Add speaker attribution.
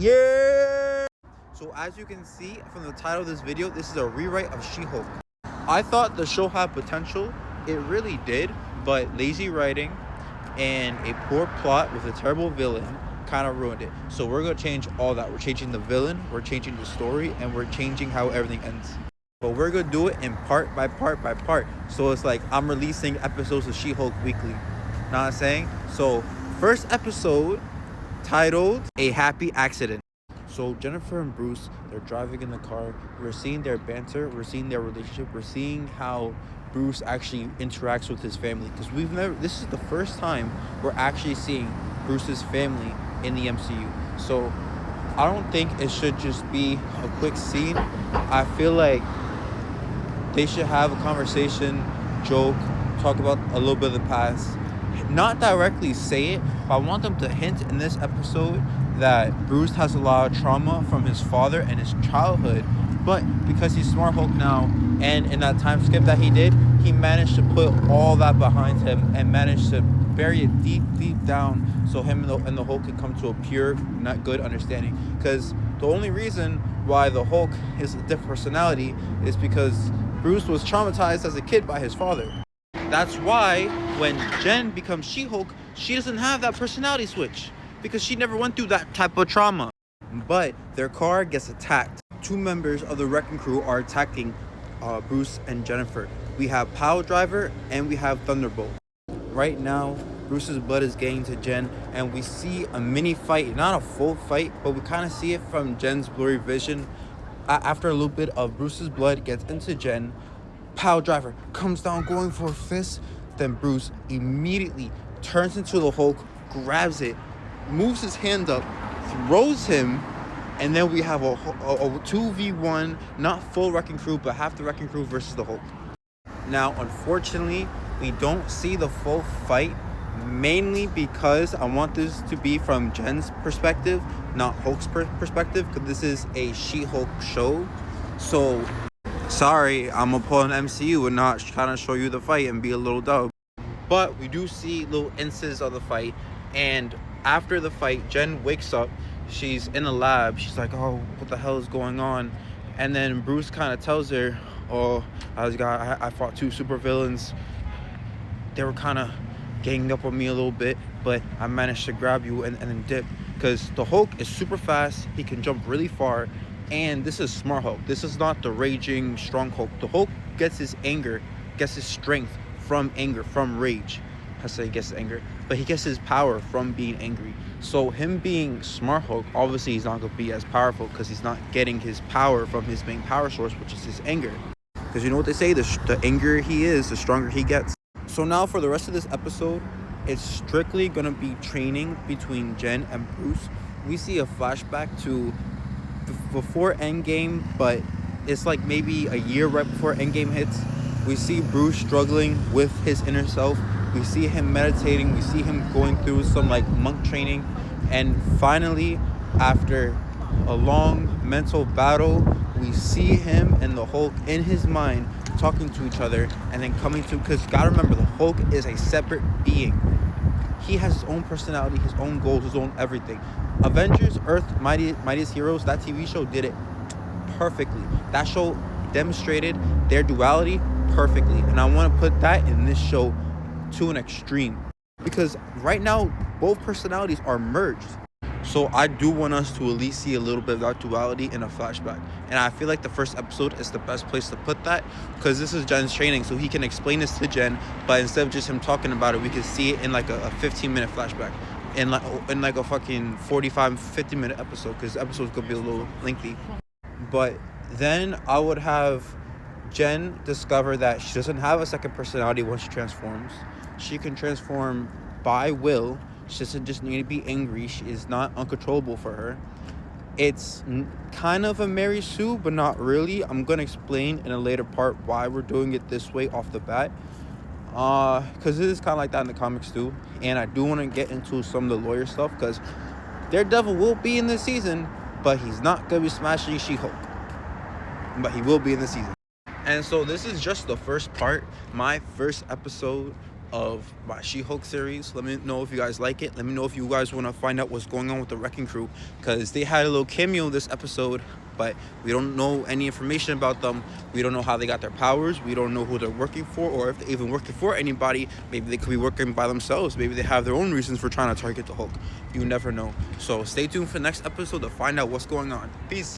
Speaker 1: Yeah! So as you can see from the title of this video, this is a rewrite of She-Hulk. I thought the show had potential. It really did, but lazy writing and a poor plot with a terrible villain kind of ruined it. So we're going to change all that. We're changing the villain, we're changing the story, and we're changing how everything ends. But we're going to do it in part by part by part. So it's like I'm releasing episodes of She-Hulk weekly. Know what I'm saying? So first episode titled A Happy Accident. So Jennifer and Bruce, they're driving in the car. We're seeing their banter. We're seeing their relationship. We're seeing how Bruce actually interacts with his family. Because this is the first time we're actually seeing Bruce's family in the MCU. So I don't think it should just be a quick scene. I feel like they should have a conversation, joke, talk about a little bit of the past. Not directly say it, but I want them to hint in this episode that Bruce has a lot of trauma from his father and his childhood, but because he's Smart Hulk now, and in that time skip that he did, he managed to put all that behind him and managed to bury it deep down so him and the Hulk could come to a pure, not good understanding. Because the only reason why the Hulk is a different personality is because Bruce was traumatized as a kid by his father. That's why when Jen becomes She-Hulk, she doesn't have that personality switch because she never went through that type of trauma. But their car gets attacked. 2 members of the wrecking crew are attacking Bruce and Jennifer. We have Pile Driver and we have Thunderbolt. Right now, Bruce's blood is getting to Jen, and we see a mini fight, not a full fight, but we kind of see it from Jen's blurry vision. After a little bit of Bruce's blood gets into Jen, Pile Driver comes down going for a fist. Then Bruce immediately turns into the Hulk, grabs it, moves his hand up, throws him, and then we have a 2v1, not full wrecking crew, but half the wrecking crew versus the Hulk. Now, unfortunately, we don't see the full fight, mainly because I want this to be from Jen's perspective, not Hulk's perspective, because this is a She-Hulk show. So sorry, I'm gonna pull an MCU and not trying to show you the fight and be a little dumb. But we do see little instances of the fight, and after the fight, Jen wakes up. She's in the lab. She's like, oh, what the hell is going on? And then Bruce kind of tells her, oh, I fought 2 supervillains. They were kind of ganging up on me a little bit, but I managed to grab you and then dip. Because the Hulk is super fast. He can jump really far. And this is Smart Hulk. This is not the raging, strong Hulk. The Hulk gets his anger, gets his strength from anger, from rage. I say he gets his anger, but he gets his power from being angry. So him being Smart Hulk, obviously he's not going to be as powerful because he's not getting his power from his main power source, which is his anger. Because you know what they say, the angrier he is, the stronger he gets. So now for the rest of this episode, it's strictly going to be training between Jen and Bruce. We see a flashback to before Endgame, but it's like maybe a year right before Endgame hits. We see Bruce struggling with his inner self. We see him meditating. We see him going through some like monk training. And finally, after a long mental battle, we see him and the Hulk in his mind talking to each other and then coming to, because gotta remember, the Hulk is a separate being. He has his own personality, his own goals, his own everything. Avengers, Earth, Mightiest Heroes, that TV show did it perfectly. That show demonstrated their duality perfectly. And I want to put that in this show to an extreme. Because right now, both personalities are merged. So I do want us to at least see a little bit of that duality in a flashback. And I feel like the first episode is the best place to put that, because this is Jen's training, so he can explain this to Jen, but instead of just him talking about it, we can see it in like a 15-minute flashback. In like a fucking 45-50-minute episode, because episodes could be a little lengthy. But then I would have Jen discover that she doesn't have a second personality once she transforms. She can transform by will. She doesn't just need to be angry. She is not uncontrollable for her. It's kind of a Mary Sue, but not really. I'm going to explain in a later part why we're doing it this way off the bat. Because it is kind of like that in the comics too. And I do want to get into some of the lawyer stuff, because Daredevil will be in this season, but he's not going to be smashing She-Hulk. But he will be in the season. And so this is just the first part, my first episode of my She-Hulk series. Let me know if you guys like it. Let me know if you guys want to find out what's going on with the Wrecking Crew, because they had a little cameo this episode, but we don't know any information about them. We don't know how they got their powers. We don't know who they're working for, or if they're even working for anybody. Maybe they could be working by themselves. Maybe they have their own reasons for trying to target the Hulk. You never know. So stay tuned for the next episode to find out what's going on. Peace.